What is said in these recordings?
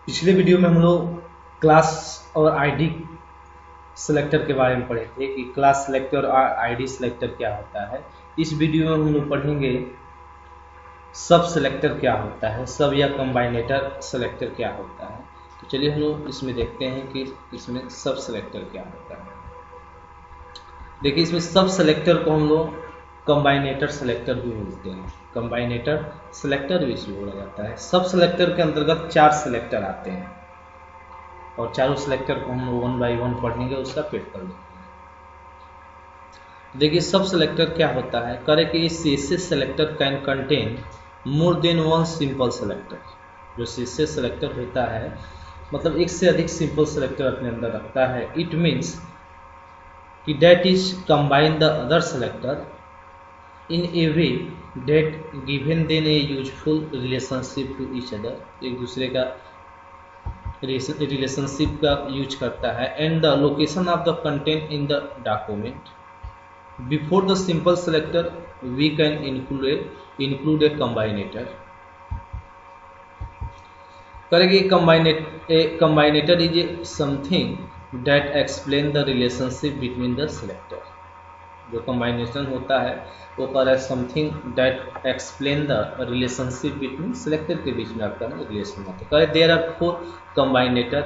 पिछले वीडियो में हम लोग क्लास और आईडी सेलेक्टर के बारे में पढ़े थे कि क्लास सेलेक्टर और आईडी सेलेक्टर क्या होता है। इस वीडियो में हम लोग पढ़ेंगे सब सेलेक्टर क्या होता है, सब या कंबाइनेटर सेलेक्टर क्या होता है। तो चलिए हम लोग इसमें देखते हैं कि इसमें सब सेलेक्टर क्या होता है। देखिए, इसमें सब सेलेक्टर को हम लोग कंबाइनेटर सेलेक्टर भी बोलते हैं, कंबाइनेटर सेलेक्टर भी इसमें बोला जाता है। सब सेलेक्टर के अंतर्गत 4 सेलेक्टर आते हैं और चारों सेलेक्टर को हम लोग 1 बाई 1 पढ़ेंगे, उसका पेट कर लेंगे। देखिए, सब सेलेक्टर क्या होता है, करे कि CSS selector can contain more than one simple selector. जो CSS सेलेक्टर होता है मतलब एक से अधिक सिंपल सेलेक्टर अपने अंदर रखता है। इट मीन्स कि that is combine the other selector in a way that given them a useful relationship to each other। एक दूसरे का रिलेशनशिप का यूज करता है। And the location of the content in the document before the simple selector we can include a combinator. करेंगे combinator is a something that explain the relationship between the selector। जो कम्बाइनेशन होता है वो कह रहा है something that explain the relationship between selector के बीच में आपका रिलेशन होता है। कह देयर आर 4 कंबाइनेटर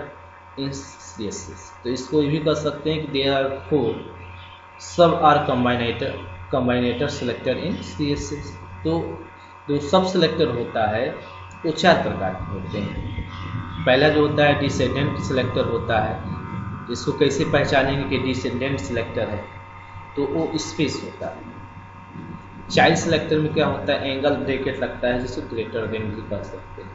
इन CSS। तो इसको ये भी कर सकते हैं कि देयर आर 4 सब आर कंबाइनेटर सेलेक्टर इन CSS। तो जो सब सेलेक्टर होता है वो 4 प्रकार के होते हैं। पहला जो होता है डिसेंडेंट सेलेक्टर होता है। इसको कैसे पहचानेंगे कि डिसेंडेंट सेलेक्टर है, तो वो स्पेस होता है। चाइल्ड सेलेक्टर में क्या होता है, एंगल ब्रैकेट लगता है जिसको ग्रेटर देन भी कर सकते हैं।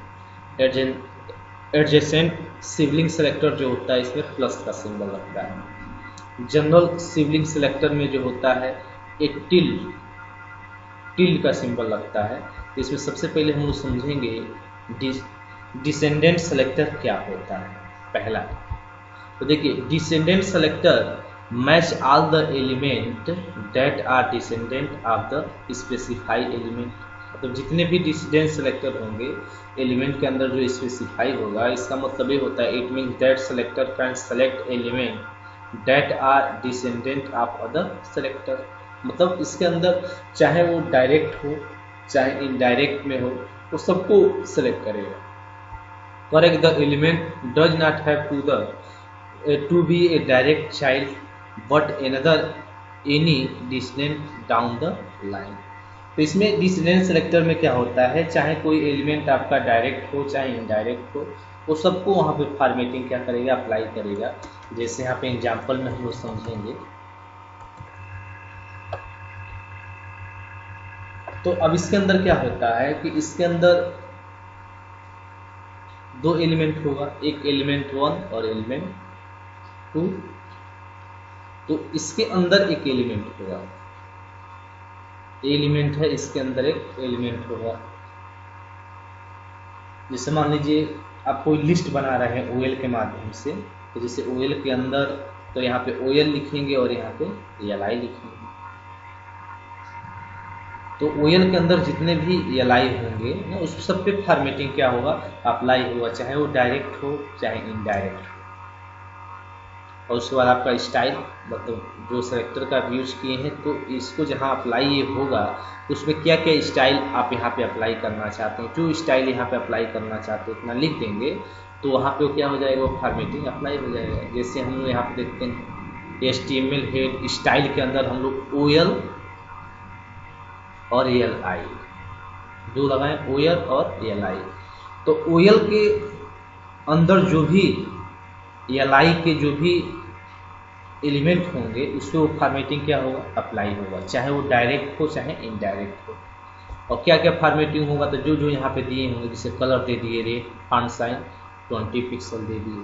एडजेसेंट सिबलिंग सेलेक्टर जो होता है इसमें प्लस का सिंबल लगता है। जनरल सिबलिंग सेलेक्टर में जो होता है एक टिल्ड का सिंबल लगता है। इसमें सबसे पहले हम लोग समझेंगे डिसेंडेंट सेलेक्टर क्या होता है। पहला तो देखिए, descendant selector match all the element that are descendant of the specify element. मतलब जितने भी डिसेंडेंट सेलेक्टर होंगे एलिमेंट के अंदर जो स्पेसिफाई होगा, इसका मतलब ये होता है it means that selector can select element that are descendant of other selector. मतलब इसके अंदर चाहे वो डायरेक्ट हो चाहे इनडायरेक्ट में हो, वो सबको सेलेक्ट करेगा। Correct, the element does not have to be a direct child but another any descendant down the line। तो इसमें डिसेंडेंट सेलेक्टर में क्या होता है, चाहे कोई एलिमेंट आपका डायरेक्ट हो चाहे इनडायरेक्ट हो, वो सबको वहाँ पे फॉर्मेटिंग क्या करेगा, अप्लाई करेगा। जैसे यहाँ पे एग्जांपल में हम लोग समझेंगे। तो अब इसके अंदर क्या होता है कि इसके अंदर 2 एलिमेंट होगा, एक एलिमेंट 1 और एलिमेंट 2। तो इसके अंदर एक एलिमेंट होगा, एलिमेंट है इसके अंदर एक एलिमेंट होगा। जैसे मान लीजिए आप कोई लिस्ट बना रहे हैं OL के माध्यम से, तो जैसे OL के अंदर तो यहाँ पे OL लिखेंगे और यहाँ पे LI लिखेंगे। तो OL के अंदर जितने भी LI होंगे ना, उस सब पे फॉर्मेटिंग क्या होगा, अप्लाई होगा, चाहे वो डायरेक्ट हो चाहे इनडायरेक्ट हो। और उसके बाद आपका स्टाइल, मतलब जो सेलेक्टर का यूज किए हैं, तो इसको जहाँ अप्लाई ये होगा तो उसमें क्या क्या स्टाइल आप यहाँ पे अप्लाई करना चाहते हैं, जो स्टाइल यहाँ पे अप्लाई करना चाहते हैं उतना लिख देंगे, तो वहाँ पे क्या हो जाएगा, वो फॉर्मेटिंग अप्लाई हो जाएगा। जैसे हम लोग यहाँ पे देखते हैं HTML हेड स्टाइल के अंदर हम लोग OL और LI जो लगाएं, OL और LI। तो OL के अंदर जो भी LI के जो भी एलिमेंट होंगे उसको फॉर्मेटिंग क्या होगा, अप्लाई होगा, चाहे वो डायरेक्ट हो चाहे इनडायरेक्ट हो। और क्या क्या फॉर्मेटिंग होगा, तो जो जो यहाँ पे दिए होंगे, जैसे कलर दे दिए, रेड फॉन्ट साइज 20 पिक्सल दे दिए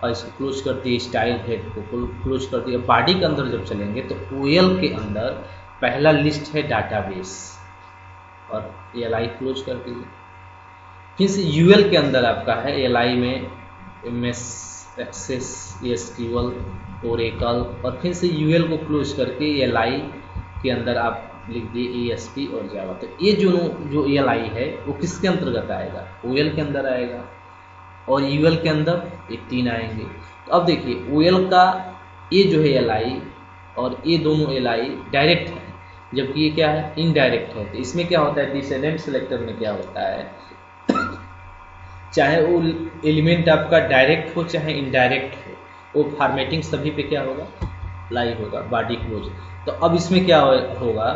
और इसको क्लोज कर दिए, स्टाइल हेड को क्लोज कर दिया। बॉडी के अंदर जब चलेंगे तो OL के अंदर पहला लिस्ट है डाटाबेस और LI क्लोज कर दिए। फिर से UL के अंदर आपका है LI में MS एक्सेस, SQL, ओरेकल, और फिर से UL को क्लोज करके LI के अंदर आप लिख दिए ASP और जावा। तो ये जो LI है वो किसके अंतर्गत आएगा, OL के अंदर आएगा। और यूएल के अंदर ये 3 आएंगे। तो अब देखिए ओएल का ये जो है एलआई और ये दोनों एलआई डायरेक्ट है, जबकि ये क्या है इनडायरेक्ट है। तो इसमें क्या होता है डिसेंडेंट सेलेक्टर में क्या होता है, चाहे वो एलिमेंट आपका डायरेक्ट हो चाहे इनडायरेक्ट हो, वो फॉर्मेटिंग सभी पे क्या होगा अप्लाई होगा बॉडी क्लोज। तो अब इसमें क्या होगा,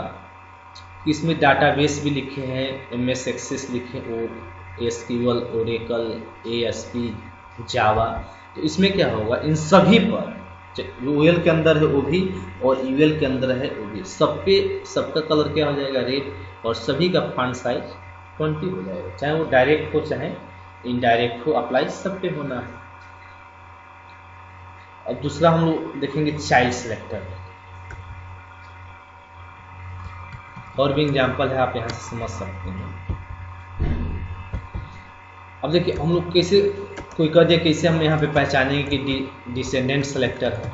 इसमें डाटाबेस भी लिखे हैं, MS एक्सेस लिखे और एसक्यूएल, ओरेकल, ASP, जावा। तो इसमें क्या होगा इन सभी पर ओएल के अंदर है वो भी और यूएल के अंदर है वो भी, सब पे सबका कलर क्या हो जाएगा रेड और सभी का फॉन्ट साइज 20 हो जाएगा, चाहे वो डायरेक्ट हो चाहे इनडायरेक्ट हो, अप्लाई सब पे होना है। अब दूसरा हम लोग देखेंगे चाइल्ड सेलेक्टर, और भी एग्जाम्पल है आप यहाँ से समझ सकते हैं। अब देखिए हम लोग कैसे कोई कह दे कैसे हम यहाँ पे पहचानेंगे कि डिसेंडेंट सेलेक्टर है।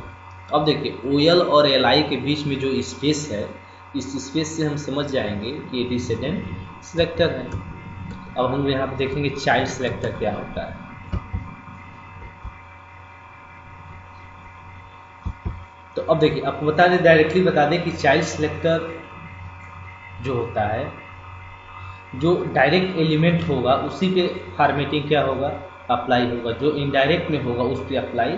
अब देखिए ओएल और एलआई के बीच में जो स्पेस है, इस स्पेस से हम समझ जाएंगे कि ये डिसेंडेंट सेलेक्टर है। अब हम यहाँ पे देखेंगे चाइल्ड सेलेक्टर क्या होता है। तो अब देखिए आपको बता दें, डायरेक्टली बता दें कि चाइल्ड सेलेक्टर जो होता है, जो डायरेक्ट एलिमेंट होगा उसी पे फॉर्मेटिंग क्या होगा अप्लाई होगा, जो इनडायरेक्ट में होगा उस पर अप्लाई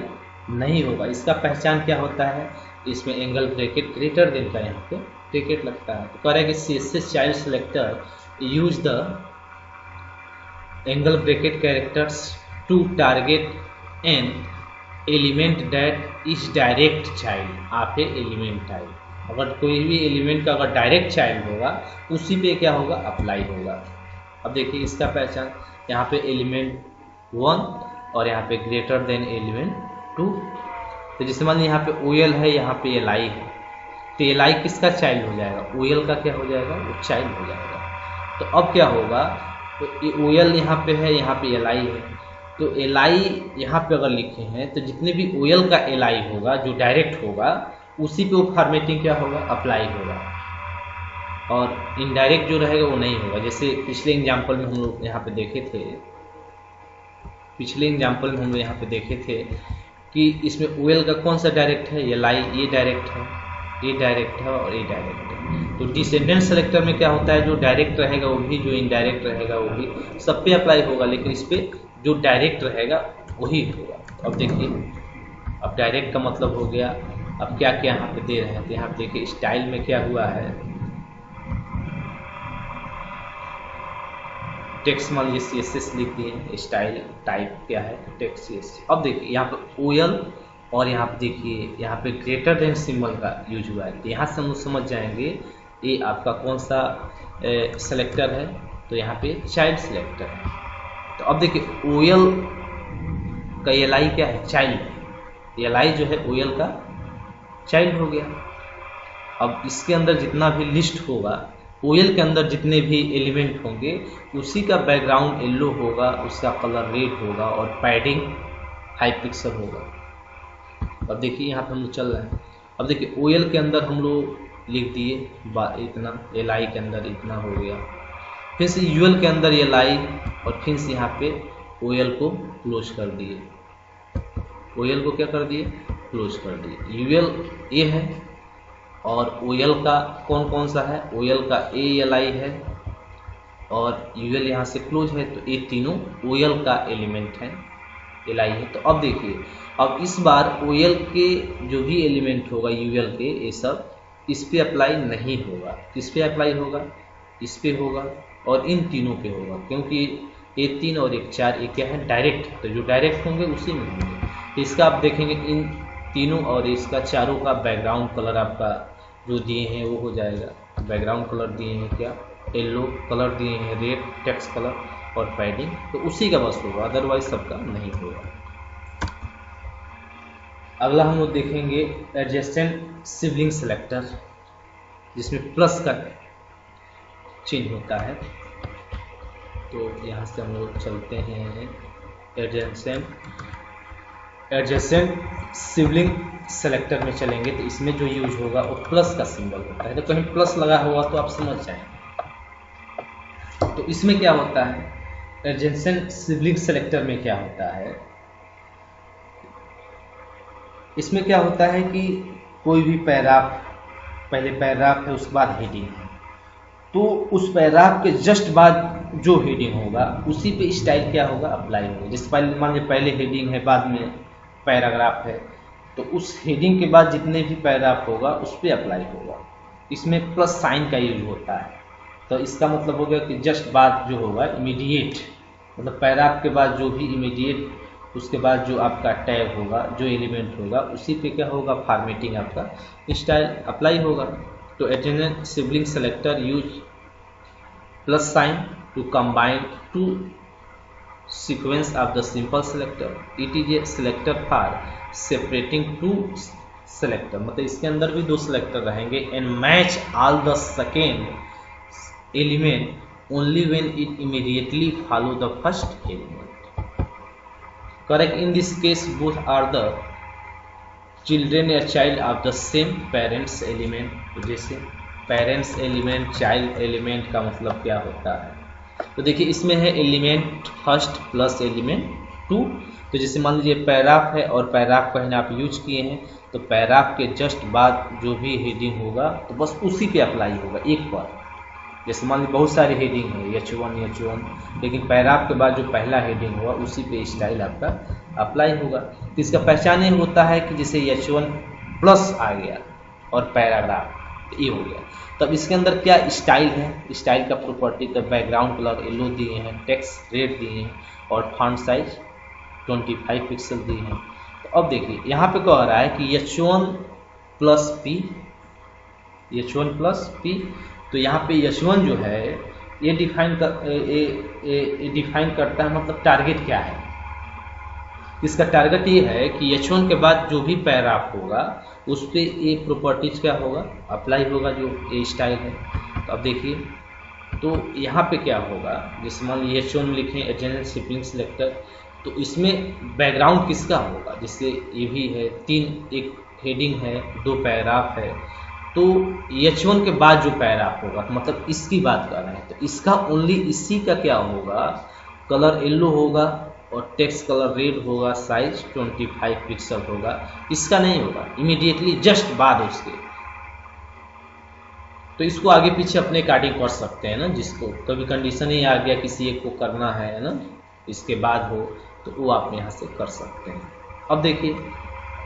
नहीं होगा। इसका पहचान क्या होता है, इसमें एंगल ब्रैकेट ग्रेटर देन का यहाँ पे ब्रैकेट लगता है। तो कह रहे हैं कि CSS child selector use the angle bracket characters to target an element that is direct child of a element type. अगर कोई भी एलिमेंट का अगर डायरेक्ट चाइल्ड होगा उसी पे क्या होगा अप्लाई होगा। अब देखिए इसका पहचान, यहाँ पे एलिमेंट 1 और यहाँ पे ग्रेटर देन एलिमेंट 2। तो जैसे मान लीजिए यहाँ पे ओएल है, यहाँ पे एलआई है, तो एलआई किसका चाइल्ड हो जाएगा, ओएल का क्या हो जाएगा वो चाइल्ड हो जाएगा। तो अब क्या होगा, तो ओएल यहाँ पे है, यहाँ पे एलआई है, तो एलआई यहाँ पे अगर लिखे हैं तो जितने भी ओएल का एलआई होगा जो डायरेक्ट होगा उसी पे वो फॉर्मेटिंग क्या होगा अप्लाई होगा, और इनडायरेक्ट जो रहेगा वो नहीं होगा। जैसे पिछले एग्जाम्पल में हम लोग यहाँ पे देखे थे, कि इसमें ओएल का कौन सा डायरेक्ट है, एलआई, ये डायरेक्ट है, ये डायरेक्ट है और ये डायरेक्ट है। तो डिसेंडेंट सेलेक्टर में क्या होता है, जो डायरेक्ट रहेगा वो भी, जो इनडायरेक्ट रहेगा वो भी, सब पे अप्लाई होगा, लेकिन इस पे जो डायरेक्ट रहेगा वही होगा। अब देखिए अब डायरेक्ट का मतलब हो गया। अब क्या क्या यहाँ पे दे रहे हैं, तो यहाँ पे देखिए स्टाइल में क्या हुआ है, टेक्स्ट मान लीजिए CSS लिख दिए, स्टाइल टाइप क्या है टेक्स्ट CSS। अब देखिए यहाँ पे ओएल और यहाँ पे देखिए यहाँ पे ग्रेटर देन सिंबल का यूज हुआ है। तो यहाँ से हम समझ जाएंगे ये आपका कौन सा सेलेक्टर है, तो यहाँ पे चाइल्ड सेलेक्टर है। तो अब देखिए ओएल का एलआई क्या है चाइल्ड, एलआई जो है ओएल का चाइल्ड हो गया। अब इसके अंदर जितना भी लिस्ट होगा, ओएल के अंदर जितने भी एलिमेंट होंगे उसी का बैकग्राउंड येलो होगा, उसका कलर रेड होगा और पैडिंग 5 पिक्सल होगा। अब देखिए यहाँ पे हम लोग चल रहे हैं। अब देखिए ओएल के अंदर हम लोग लिख दिए इतना, एलआई के अंदर इतना हो गया, फिर से यूएल के अंदर एलआई और फिर से यहाँ पे ओएल को क्लोज कर दिए, ओएल को क्या कर दिए क्लोज कर दिए। यूएल ये है और ओएल का कौन कौन सा है, ओएल का एएलआई है और यूएल यहाँ से क्लोज है, तो ये तीनों ओएल का एलिमेंट है, एलआई है। तो अब देखिए अब इस बार ओएल के जो भी एलिमेंट होगा यूएल के, ये सब इस पे अप्लाई नहीं होगा। किस पे अप्लाई होगा, इस पे होगा और इन तीनों पे होगा, क्योंकि ये 3 और 1 4 ये क्या है डायरेक्ट, तो जो डायरेक्ट होंगे उसी में होंगे। इसका आप देखेंगे इन तीनों और इसका चारों का बैकग्राउंड कलर आपका जो दिए हैं वो हो जाएगा। बैकग्राउंड कलर दिए हैं क्या, येलो कलर दिए हैं, रेड टेक्स्ट कलर और पैडिंग, तो उसी का बस होगा, अदरवाइज सबका नहीं होगा। अगला हम लोग देखेंगे एडजेसेंट सिबलिंग सेलेक्टर, जिसमें प्लस का चिन्ह होता है। तो यहाँ से हम लोग चलते हैं एडजेसेंट सिबलिंग सेलेक्टर में चलेंगे, तो इसमें जो यूज होगा वो प्लस का सिंबल होता है। तो कहीं प्लस लगा हुआ तो आप समझ जाएंगे। तो इसमें क्या होता है एडजेसेंट सिबलिंग सेलेक्टर में क्या होता है, इसमें क्या होता है कि कोई भी पैराग्राफ, पहले पैराग्राफ है उसके बाद हेडिंग है, तो उस पैराग्राफ के जस्ट बाद जो हेडिंग होगा उसी पे स्टाइल क्या होगा, अप्लाई होगा। जैसे मान लीजिए पहले हेडिंग है बाद में पैराग्राफ है, तो उस हेडिंग के बाद जितने भी पैराग्राफ होगा उस पर अप्लाई होगा। इसमें प्लस साइन का यूज होता है, तो इसका मतलब हो गया कि जस्ट बाद जो होगा इमीडिएट, मतलब पैराग्राफ के बाद जो भी इमीडिएट उसके बाद जो आपका टैग होगा, जो एलिमेंट होगा उसी पे क्या होगा, फॉर्मेटिंग आपका स्टाइल अप्लाई होगा। तो adjacent sibling selector use plus sign to combine two sequence of the simple selector. It is a selector for separating two selector, मतलब इसके अंदर भी दो सेलेक्टर रहेंगे and match all the second element only when it immediately follow the first element. Correct, in this case both are the children या child of the same parents element. तो जैसे parents element child element का मतलब क्या होता है, तो देखिए इसमें है element first plus element two. तो जैसे मान लीजिए पैराग्राफ है और पैराग्राफ कहने आप यूज किए हैं, तो पैराग्राफ के जस्ट बाद जो भी हेडिंग होगा तो बस उसी पे अप्लाई होगा एक पर। जैसे मान लीजिए बहुत सारे हेडिंग है H1, लेकिन पैराग्राफ के बाद जो पहला हेडिंग होगा उसी पे स्टाइल आपका अप्लाई होगा। तो इसका पहचान ये होता है कि जैसे H1 प्लस आ गया और पैराग्राफ ये हो गया, तब इसके अंदर क्या स्टाइल है, स्टाइल का प्रॉपर्टी का बैकग्राउंड कलर येलो दिए हैं, टेक्स्ट रेड दिए हैं और फॉन्ट साइज 25 पिक्सल दिए हैं। तो अब देखिए यहाँ पे कह रहा है कि H1 प्लस P, तो यहाँ पे H1 जो है ये डिफाइन करता है, मतलब टारगेट क्या है, इसका टारगेट ये है कि H1 के बाद जो भी पैराग्राफ होगा उस पर ये प्रॉपर्टीज क्या होगा, अप्लाई होगा, जो ये स्टाइल है। तो अब देखिए तो यहाँ पे क्या होगा, जैसे मान लीजिए H1 लिखें एडजेसेंट सिबलिंग सेलेक्टर, तो इसमें बैकग्राउंड किसका होगा, जैसे ये भी है एक हेडिंग है, दो पैराग्राफ है, तो H1 के बाद जो पैराग्राफ होगा तो मतलब इसकी बात कर रहे हैं, तो इसका ओनली इसी का क्या होगा, कलर येलो होगा और टेक्स्ट कलर रेड होगा, साइज 25 पिक्सल होगा, इसका नहीं होगा इमीडिएटली जस्ट बाद उसके। तो इसको आगे पीछे अपने अकॉर्डिंग कर सकते हैं ना, जिसको कभी कंडीशन ही आ गया किसी एक को करना है ना, इसके बाद हो तो वो आप यहाँ से कर सकते हैं। अब देखिए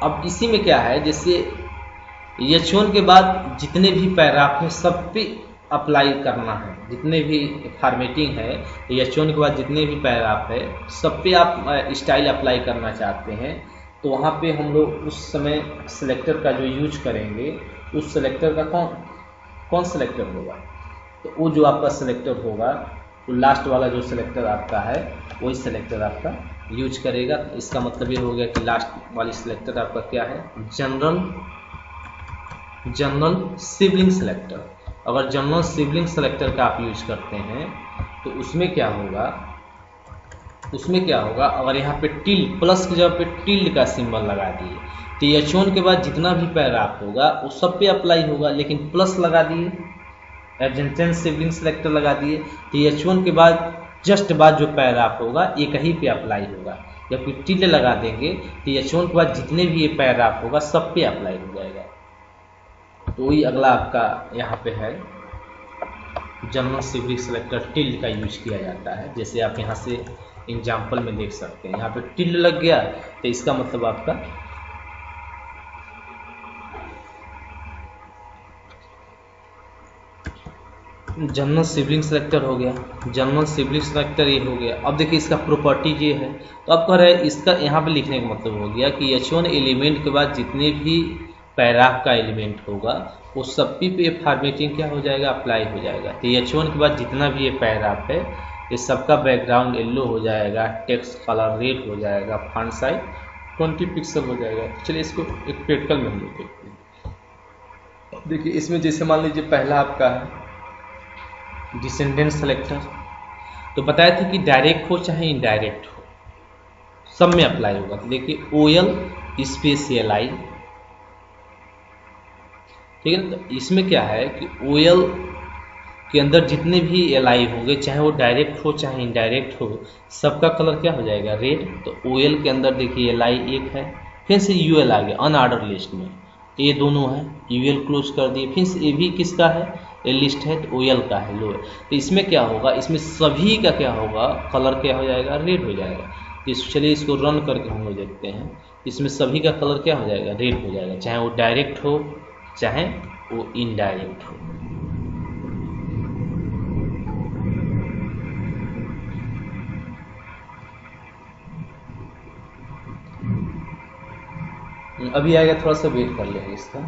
अब इसी में क्या है, जैसे H1 के बाद जितने भी पैराग्राफ हैं सब पे अप्लाई करना है, जितने भी फॉर्मेटिंग है H1 के बाद जितने भी पैराग्राफ है सब पे आप स्टाइल अप्लाई करना चाहते हैं, तो वहाँ पे हम लोग उस समय सेलेक्टर का जो यूज करेंगे, उस सेलेक्टर का कौन सेलेक्टर होगा, तो वो जो आपका सेलेक्टर होगा तो लास्ट वाला जो सेलेक्टर आपका है वही सेलेक्टर आपका यूज करेगा। इसका मतलब ये हो गया कि लास्ट वाली सेलेक्टर आपका क्या है, जनरल सिबलिंग सेलेक्टर। अगर जनरल सिबलिंग सेलेक्टर का आप यूज करते हैं तो उसमें क्या होगा, अगर यहाँ पे टिल्ड प्लस की जगह पे टिल्ड का सिंबल लगा दिए तो H1 के बाद जितना भी पैराग्राफ होगा वो सब पे अप्लाई होगा, लेकिन प्लस लगा दिए एडजेसेंट सिबलिंग सेलेक्टर लगा दिए तो H1 के बाद जस्ट बाद जो पैराग्राफ होगा एक ही पे अप्लाई होगा। जब फिर टिल्ड लगा देंगे तो H1 के बाद जितने भी ये पैराग्राफ होगा सब पे अप्लाई हो जाएगा। तो वही अगला आपका यहाँ पे है जनरल सिबलिंग सेलेक्टर, टिल्ड का यूज किया जाता है। जैसे आप यहाँ से एग्जाम्पल में देख सकते हैं, यहाँ पे टिल्ड लग गया तो इसका मतलब आपका जनरल सिबलिंग सेलेक्टर हो गया, जनरल सिबलिंग सेलेक्टर ये हो गया। अब देखिए इसका प्रॉपर्टी ये है, तो अब कह रहे हैं इसका यहाँ पे लिखने का मतलब हो गया कि H1 एलिमेंट के बाद जितने भी पैराग्राफ का एलिमेंट होगा वो सब पे फॉर्मेटिंग क्या हो जाएगा, अप्लाई हो जाएगा। तो H1 के बाद जितना भी ये पैराग्राफ है ये सबका बैकग्राउंड येलो हो जाएगा, टेक्स्ट कलर रेड हो जाएगा, फॉन्ट साइज 20 पिक्सल हो जाएगा। चलिए इसको एक प्रैक्टिकल में हम लोग देखते हैं। देखिए इसमें जैसे मान लीजिए पहला आपका है डिसेंडेंट सेलेक्टर, तो बताया था कि डायरेक्ट हो चाहे इनडायरेक्ट हो सब में अप्लाई होगा। तो देखिए OL स्पेस LI, ठीक है। तो इसमें क्या है कि OL के अंदर जितने भी एल होंगे, चाहे वो डायरेक्ट हो चाहे इनडायरेक्ट हो, सबका कलर क्या हो जाएगा, रेड। तो ओ एल के अंदर देखिए एल एक है, फिर से यू एल आ गया अनऑर्डर लिस्ट में, ए दोनों है, यू एल क्लोज कर दिए, फिर से ए भी किसका है, ए लिस्ट है तो ओ एल का है लोअर। तो इसमें क्या होगा, इसमें सभी का क्या होगा, कलर क्या हो जाएगा, रेड हो जाएगा। चलिए इसको रन करके हम लोग देखते हैं, इसमें सभी का कलर क्या हो जाएगा, रेड हो जाएगा, चाहे वो डायरेक्ट हो चाहे वो इनडायरेक्ट हो। अभी आएगा, थोड़ा सा वेट कर लेंगे इसका।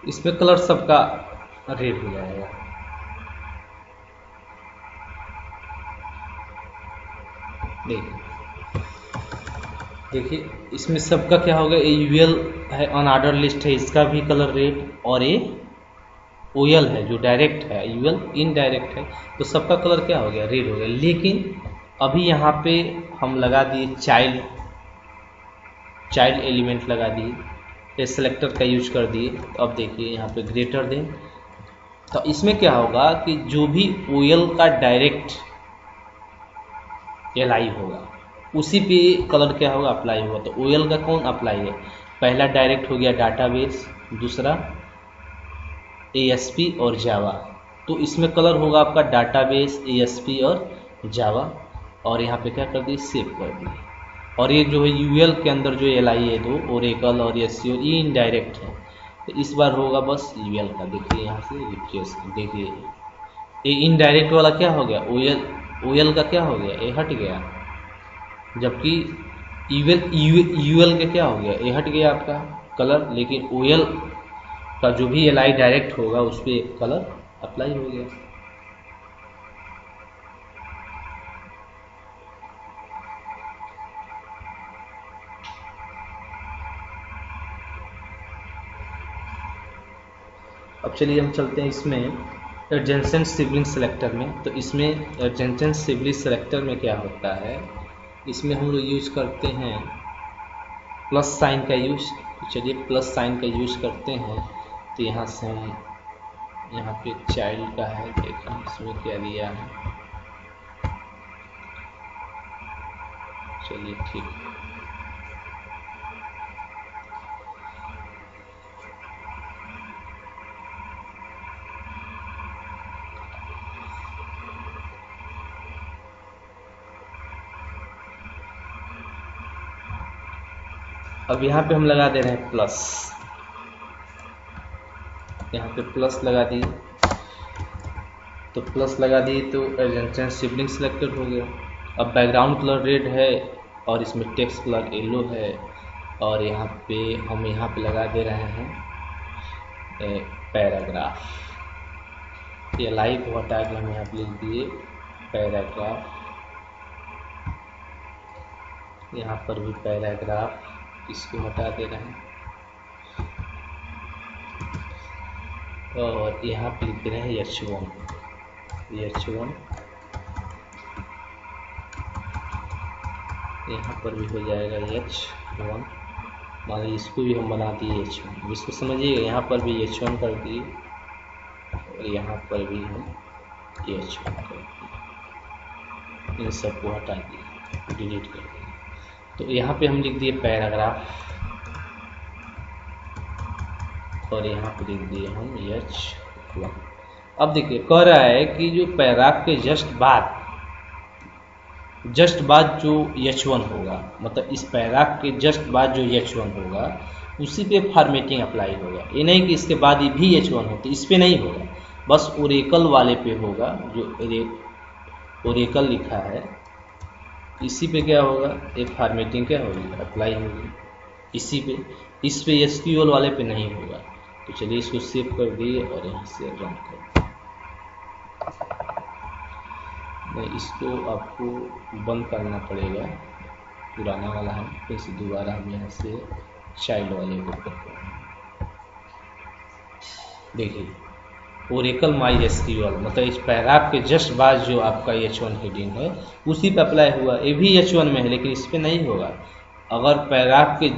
इसमें कलर सबका रेड हो जाएगा। देखिए इसमें सबका क्या होगा, ए यूएल है अनऑर्डर लिस्ट है, इसका भी कलर रेड, और ये ओएल है जो डायरेक्ट है, यूएल इनडायरेक्ट है, तो सबका कलर क्या हो गया, रेड हो गया। लेकिन अभी यहाँ पे हम लगा दिए चाइल्ड एलिमेंट लगा दिए, सेलेक्टर का यूज कर दिए। तो अब देखिए यहाँ पे ग्रेटर देन, तो इसमें क्या होगा कि जो भी ओएल का डायरेक्ट एलआई होगा उसी पे कलर क्या होगा, अप्लाई होगा। तो ओएल का कौन अप्लाई है, पहला डायरेक्ट हो गया डाटाबेस, दूसरा एएसपी और जावा, तो इसमें कलर होगा आपका डाटाबेस, एएसपी और जावा, और यहाँ पे क्या कर दिए, सेव कर दिए। और ये जो है यूएल के अंदर जो एलआई है दो, ओरेकल और एससीओ, ये इनडायरेक्ट है, तो इस बार होगा बस यूएल का। देखिए यहाँ से रिफ्रेश देखिए, ये इनडायरेक्ट वाला क्या हो गया, ओएल का क्या हो गया, ये हट गया, जबकि यूएल का क्या हो गया, ये हट गया आपका कलर, लेकिन ओएल का जो भी एलआई डायरेक्ट होगा उस पर एक कलर अप्लाई हो गया। अब चलिए हम चलते हैं इसमें एडजेसेंट सिबलिंग सेलेक्टर में। तो इसमें एडजेसेंट सिबलिंग सेलेक्टर में क्या होता है, इसमें हम लोग यूज करते हैं प्लस साइन का यूज। तो चलिए प्लस साइन का यूज करते हैं। तो यहाँ से हम यहाँ पे चाइल्ड का है, देखा इसमें क्या दिया है, चलिए ठीक। अब यहाँ पे हम लगा दे रहे हैं प्लस, यहाँ पे प्लस लगा दिए। तो प्लस लगा दिए तो एडजेसेंट सिबलिंग सिलेक्टेड हो गया। अब बैकग्राउंड कलर रेड है और इसमें टेक्स्ट कलर येलो है, और यहाँ पे हम यहाँ पे लगा दे रहे हैं पैराग्राफ। ये लाइव को हटा के हम यहाँ पे लिख दिए पैराग्राफ, यहाँ पर भी पैराग्राफ, इसको हटा दे रहे हैं, और यहाँ पे लिख रहे हैं H1, यहाँ पर भी हो जाएगा H1। मान लीजिए इसको भी हम बना दिए H1, इसको समझिएगा, यहाँ पर भी H1 कर दिए और यहाँ पर भी हम H1 कर दिए, इन सबको हटा दिए, डिलीट कर दिए। तो यहाँ पे हम लिख दिए पैराग्राफ, और यहाँ पे लिख दिए हम H1। अब देखिए कह रहा है कि जो पैराग्राफ के जस्ट बाद जो H1 होगा, मतलब इस पैराग्राफ के जस्ट बाद जो H1 होगा उसी पे फॉर्मेटिंग अप्लाई होगा। ये नहीं कि इसके बाद भी H1 हो, तो इस पे नहीं होगा, बस ओरेकल वाले पे होगा, जो ओरेकल लिखा है इसी पे क्या होगा, एक फॉर्मेटिंग क्या होगी, अप्लाई होगी इसी पे, इस पे एसक्यूएल वाले पे नहीं होगा। तो चलिए इसको सेव कर दिए और यहाँ से रन कर नहीं, इसको आपको बंद करना पड़ेगा, पुराना वाला है, फिर से दोबारा हम यहाँ से चाइल्ड वाले को करते हैं। देखिए ओरेकल माई एसक्यूएल, मतलब इस पैराग्राफ के जस्ट बाद जो आपका H1 हेडिंग है उसी पे अप्लाई हुआ, ये भी H1 में है लेकिन इस पर नहीं होगा। अगर पैराग्राफ के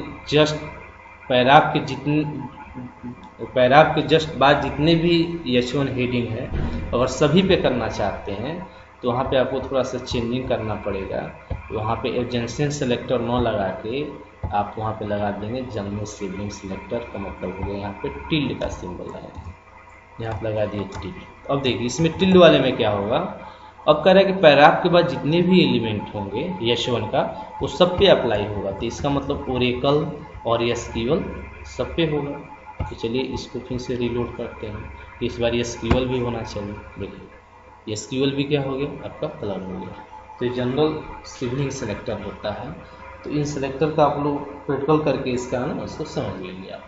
जस्ट बाद जितने भी H1 हेडिंग है अगर सभी पे करना चाहते हैं तो वहाँ पे आपको थोड़ा सा चेंजिंग करना पड़ेगा। वहाँ पे एजेंसी सेलेक्टर न लगा के आप वहाँ पे लगा देंगे जनरल सिबलिंग सेलेक्टर का मतलब हो गया यहाँ पे टिल्ड का सिंबल है, यहाँ पे लगा दिए टिल्ड। अब देखिए इसमें टिल्ड वाले में क्या होगा, अब कह रहा है कि पैराग्राफ के बाद जितने भी एलिमेंट होंगे H1 का वो सब पे अप्लाई होगा, तो इसका मतलब ओरेकल और एसक्यूएल सब पे होगा। तो चलिए इसको फिर से रीलोड करते हैं, तो इस बार एसक्यूएल भी होना चाहिए। देखिए एसक्यूएल भी क्या हो गया, आपका कलर हो गया। तो जनरल सिबलिंग सेलेक्टर होता है, तो इन सेलेक्टर का आप लोग प्रैक्टिकल करके इसका ना इसको समझ लीजिए आप।